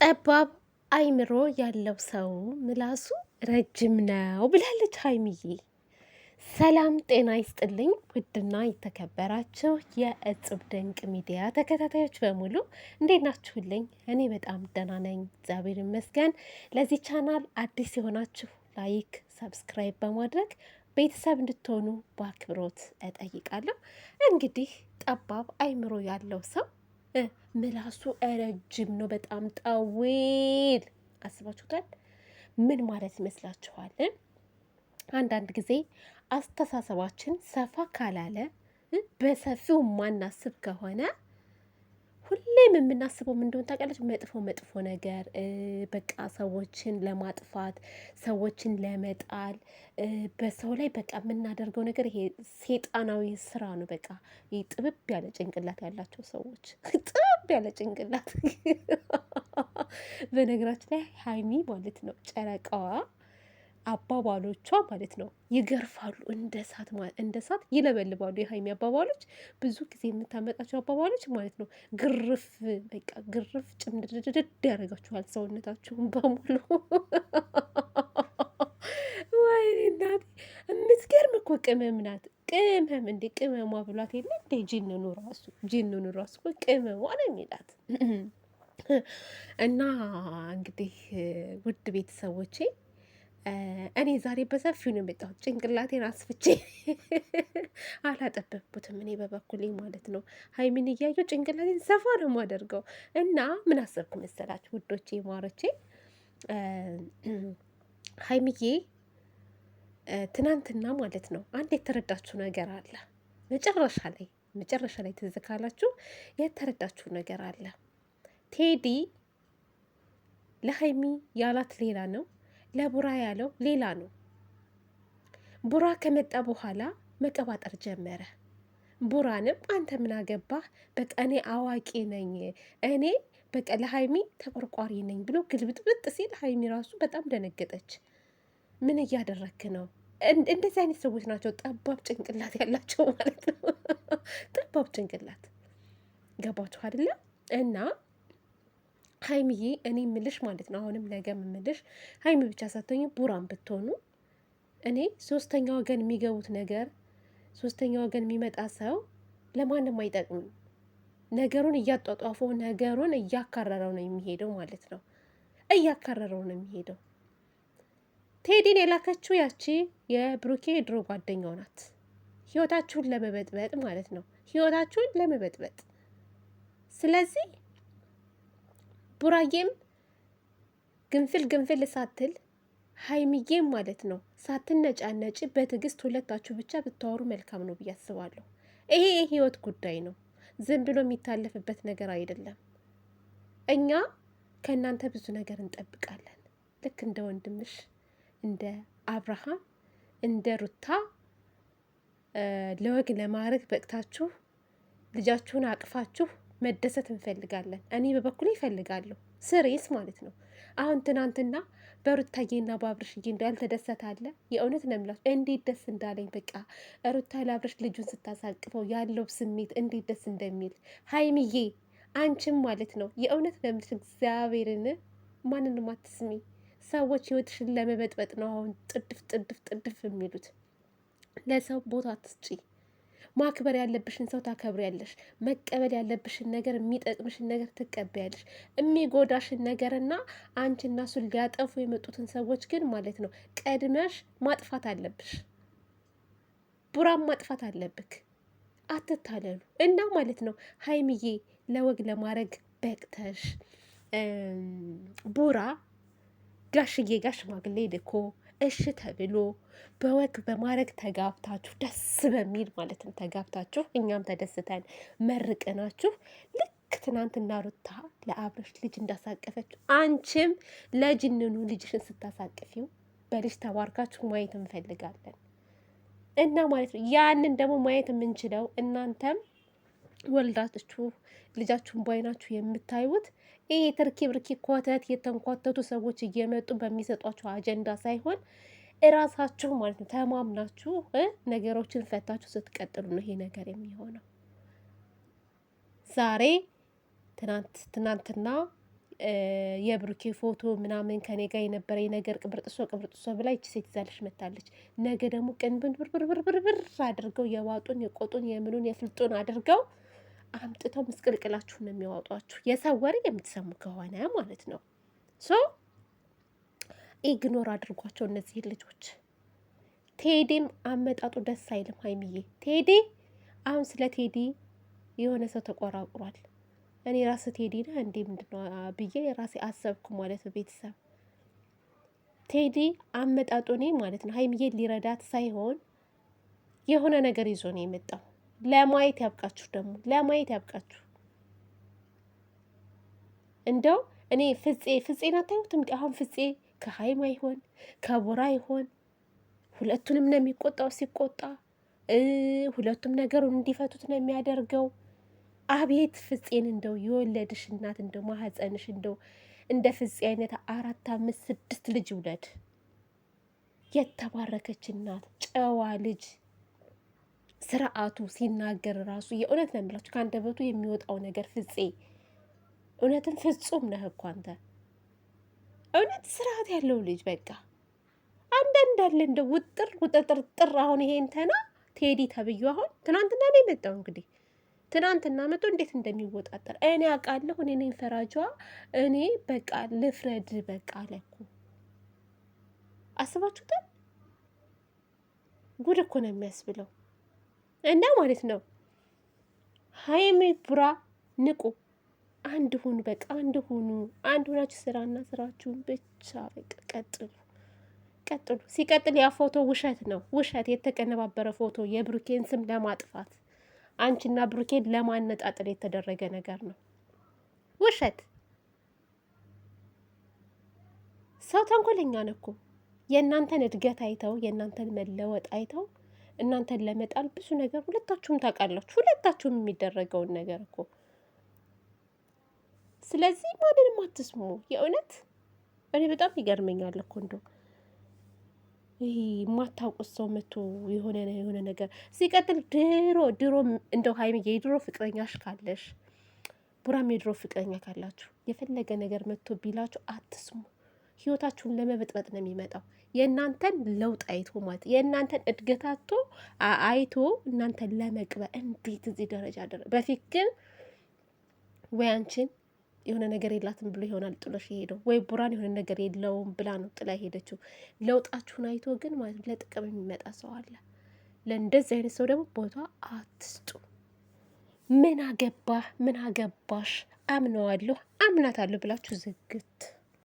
ጠባብ አይምሮ ያለው ሰው ምላሱ ረጅም ነው ብላለች ሀይሚዬ። ሰላም ጤና ይስጥልኝ ውድና የተከበራችሁ የእጽብ ድንቅ ሚዲያ ተከታታዮች በሙሉ እንዴት ናችሁልኝ? እኔ በጣም ደህና ነኝ፣ እግዚአብሔር ይመስገን። ለዚህ ቻናል አዲስ የሆናችሁ ላይክ፣ ሰብስክራይብ በማድረግ ቤተሰብ እንድትሆኑ በአክብሮት እጠይቃለሁ። እንግዲህ ጠባብ አይምሮ ያለው ሰው ምላሱ ረጅም ነው፣ በጣም ጠዊል። አስባችሁታል? ምን ማለት ይመስላችኋል? አንዳንድ ጊዜ አስተሳሰባችን ሰፋ ካላለ በሰፊው ማናስብ ከሆነ ሁሌም የምናስበው ምን እንደሆነ ታውቃለች? መጥፎ ነገር፣ በቃ ሰዎችን ለማጥፋት፣ ሰዎችን ለመጣል፣ በሰው ላይ በቃ የምናደርገው ነገር ይሄ ሴጣናዊ ስራ ነው። በቃ ይህ ጥብብ ያለ ጭንቅላት ያላቸው ሰዎች ጥብብ ያለ ጭንቅላት። በነገራችን ላይ ሀይሚ ማለት ነው ጨረቃዋ አባባሎቿ ማለት ነው ይገርፋሉ፣ እንደ እሳት ይለበልባሉ። የሀይሚ አባባሎች ብዙ ጊዜ የምታመጣቸው አባባሎች ማለት ነው ግርፍ፣ በቃ ግርፍ ጭምድድድድ ያደርጋችኋል ሰውነታችሁን በሙሉ። ወይኔ እናቴ የምትገርም እኮ ቅመም ናት። ቅመም እንዴ ቅመሟ ብሏት የለ እንዴ? ጅንኑ ራሱ ቅመሟ ነው የሚላት። እና እንግዲህ ውድ ቤተሰቦቼ እኔ ዛሬ በሰፊው ነው የመጣሁት። ጭንቅላቴን አስፍቼ አላጠበብኩትም እኔ በበኩሌ ማለት ነው። ሀይሚን እያየሁ ጭንቅላቴን ሰፋ ነው የማደርገው። እና ምን አሰብኩ መሰላችሁ ውዶቼ ማሮቼ፣ ሀይሚዬ ትናንትና ማለት ነው አንድ የተረዳችሁ ነገር አለ። መጨረሻ ላይ ትዝ ካላችሁ የተረዳችሁ ነገር አለ። ቴዲ ለሀይሚ ያላት ሌላ ነው፣ ለቡራ ያለው ሌላ ነው። ቡራ ከመጣ በኋላ መቀባጠር ጀመረ። ቡራንም አንተ ምን አገባህ፣ በቃ እኔ አዋቂ ነኝ፣ እኔ በቃ ለሀይሚ ተቆርቋሪ ነኝ ብሎ ግልብጥብጥ ሲል ሀይሚ ራሱ በጣም ደነገጠች። ምን እያደረክ ነው? እንደዚህ አይነት ሰዎች ናቸው ጠባብ ጭንቅላት ያላቸው ማለት ነው። ጠባብ ጭንቅላት ገባችሁ አይደለ? እና ሀይሚዬ እኔ ምልሽ ማለት ነው አሁንም ነገ ምልሽ ሀይሚ ብቻ ሳትሆኝ ቡራን ብትሆኑ እኔ ሶስተኛ ወገን የሚገቡት ነገር ሶስተኛ ወገን የሚመጣ ሰው ለማንም አይጠቅምም። ነገሩን እያጧጧፈው ነገሩን እያካረረው ነው የሚሄደው ማለት ነው። እያካረረው ነው የሚሄደው። ቴዲን የላከችው ያቺ የብሩኬ ድሮ ጓደኛው ናት። ህይወታችሁን ለመበጥበጥ ማለት ነው። ህይወታችሁን ለመበጥበጥ። ስለዚህ ቡራዬም ግንፍል ሳትል ሀይሚዬም ማለት ነው ሳትነጫነጭ በትዕግስት ሁለታችሁ ብቻ ብታወሩ መልካም ነው ብዬ አስባለሁ። ይሄ የህይወት ጉዳይ ነው። ዝም ብሎ የሚታለፍበት ነገር አይደለም። እኛ ከእናንተ ብዙ ነገር እንጠብቃለን። ልክ እንደ ወንድምሽ እንደ አብርሃም እንደ ሩታ ለወግ ለማዕረግ በቅታችሁ ልጃችሁን አቅፋችሁ መደሰት እንፈልጋለን። እኔ በበኩሌ ይፈልጋለሁ ስሬስ ማለት ነው። አሁን ትናንትና በሩታዬና በአብርሽዬ እንዳልተደሰተ አለ። የእውነት ነው የምላችሁ እንዴት ደስ እንዳለኝ በቃ ሩታ ለአብርሽ ልጁን ስታሳቅፈው ያለው ስሜት እንዴት ደስ እንደሚል። ሀይሚዬ አንቺም ማለት ነው የእውነት ነው የምልሽ እግዚአብሔርን ማንንም አትስሚ። ሰዎች ህይወትሽን ለመበጥበጥ ነው አሁን ጥድፍ የሚሉት። ለሰው ቦታ አትስጪ። ማክበር ያለብሽን ሰው ታከብሪያለሽ። መቀበል ያለብሽን ነገር፣ የሚጠቅምሽን ነገር ትቀበያለሽ። የሚጎዳሽን ነገርና አንቺና እሱን ሊያጠፉ የመጡትን ሰዎች ግን ማለት ነው ቀድመሽ ማጥፋት አለብሽ። ቡራም ማጥፋት አለብክ። አትታለሉ እና ማለት ነው ሀይሚዬ ለወግ ለማድረግ በቅተሽ ቡራ ጋሽዬ ጋር ሽማግሌ ልኮ እሺ ተብሎ በወግ በማድረግ ተጋብታችሁ ደስ በሚል ማለት ነው ተጋብታችሁ እኛም ተደስተን መርቀናችሁ ልክ ትናንትና ሩታ ለአብረሽ ልጅ እንዳሳቀፈችው አንቺም ለጅንኑ ልጅሽን ስታሳቅፊው በልጅ ተባርካችሁ ማየት እንፈልጋለን እና ማለት ነው። ያንን ደግሞ ማየት የምንችለው እናንተም ወልዳችሁ ልጃችሁን ባይናችሁ የምታዩት ይሄ ትርኪ ብርኪ ኮተት የተንኳተቱ ሰዎች እየመጡ በሚሰጧችሁ አጀንዳ ሳይሆን እራሳችሁ ማለት ነው ተማምናችሁ ነገሮችን ፈታችሁ ስትቀጥሉ ነው ይሄ ነገር የሚሆነው። ዛሬ ትናንትና የብሩኬ ፎቶ ምናምን ከኔ ጋር የነበረኝ ነገር ቅብርጥሶ ብላ ይቺ ሴት ይዛለች መታለች። ነገ ደግሞ ቅንብን ብርብርብርብር አድርገው የዋጡን የቆጡን የምኑን የፍልጡን አድርገው አምጥተው ምስቅልቅላችሁን ነው የሚያወጧችሁ። የሰው ወሬ የምትሰሙ ከሆነ ማለት ነው። ሶ ኢግኖር አድርጓቸው እነዚህ ልጆች። ቴዲም አመጣጡ ደስ አይልም። ሀይሚዬ ቴዲ አሁን ስለ ቴዲ የሆነ ሰው ተቆራቁሯል። እኔ ራስ ቴዲ ነህ እንዴ ምንድነው ብዬ ራሴ አሰብኩ ማለት ነው። ቤተሰብ ቴዲ አመጣጡ እኔ ማለት ነው ሀይሚዬ ሊረዳት ሳይሆን የሆነ ነገር ይዞ ነው የመጣው። ለማየት ያብቃችሁ፣ ደግሞ ለማየት ያብቃችሁ። እንደው እኔ ፍፄን አታዩትም? አሁን ፍፄ ከሀይማ ይሆን ከቡራ ይሆን ሁለቱንም ነው የሚቆጣው። ሲቆጣ ሁለቱም ነገሩን እንዲፈቱት ነው የሚያደርገው። አቤት ፍፄን እንደው የወለድሽ እናት እንደው ማህፀንሽ እንደው እንደ ፍፄ አይነት 4፣ 5፣ 6 ልጅ ውለድ። የተባረከች እናት፣ ጨዋ ልጅ፣ ስርዓቱ ሲናገር ራሱ የእውነት ነው የምላችሁ ከአንደበቱ የሚወጣው ነገር ፍፄ እውነትን ፍጹም ነህ እኮ አንተ። እውነት ስርዓት ያለው ልጅ በቃ አንዳንድ አለ እንደ ውጥርጥር። አሁን ይሄ እንትና ቴዲ ተብዩ አሁን ትናንትና ነው የመጣው። እንግዲህ ትናንትና መቶ እንዴት እንደሚወጣጠር እኔ አውቃለሁ። እኔ ነኝ ፈራጇ። እኔ በቃ ልፍረድ በቃ አለኩ። አስባችሁታል? ጉድ እኮ ነው የሚያስብለው። እና ማለት ነው ሀይሚ ቡራ ንቁ፣ አንድ ሁኑ፣ በቃ አንድ ሁኑ። አንድ ሁናችሁ ስራና ስራችሁን ብቻ በቃ ቀጥሉ። ሲቀጥል ያ ፎቶ ውሸት ነው፣ ውሸት የተቀነባበረ ፎቶ የብሩኬን ስም ለማጥፋት አንቺና ብሩኬን ለማነጣጠል የተደረገ ነገር ነው። ውሸት። ሰው ተንኮለኛ ነው እኮ። የእናንተን እድገት አይተው የእናንተን መለወጥ አይተው እናንተን ለመጣል ብዙ ነገር ሁለታችሁም ታውቃላችሁ፣ ሁለታችሁም የሚደረገውን ነገር እኮ። ስለዚህ ማንንም አትስሙ። የእውነት እኔ በጣም ይገርመኛል እኮ እንደው ይሄ የማታውቁት ሰው መቶ የሆነ ነገር ሲቀጥል ድሮ እንደው ሀይሚዬ የድሮ ፍቅረኛሽ ካለሽ ቡራም የድሮ ፍቅረኛ ካላችሁ የፈለገ ነገር መቶ ቢላችሁ አትስሙ። ህይወታችሁን ለመበጥበጥ ነው የሚመጣው። የእናንተን ለውጥ አይቶ ማለት የእናንተን እድገታቶ አይቶ እናንተን ለመቅበ እንዴት እዚህ ደረጃ ደረ በፊት ግን ወይ አንቺን የሆነ ነገር የላትም ብሎ ይሆናል ጥሎሽ የሄደው፣ ወይ ቡራን የሆነ ነገር የለውም ብላ ነው ጥላ ሄደችው። ለውጣችሁን አይቶ ግን ማለት ለጥቅም የሚመጣ ሰው አለ። ለእንደዚህ አይነት ሰው ደግሞ ቦታ አትስጡ። ምን አገባህ ምን አገባሽ አምነዋለሁ አምናታለሁ ብላችሁ ዝግት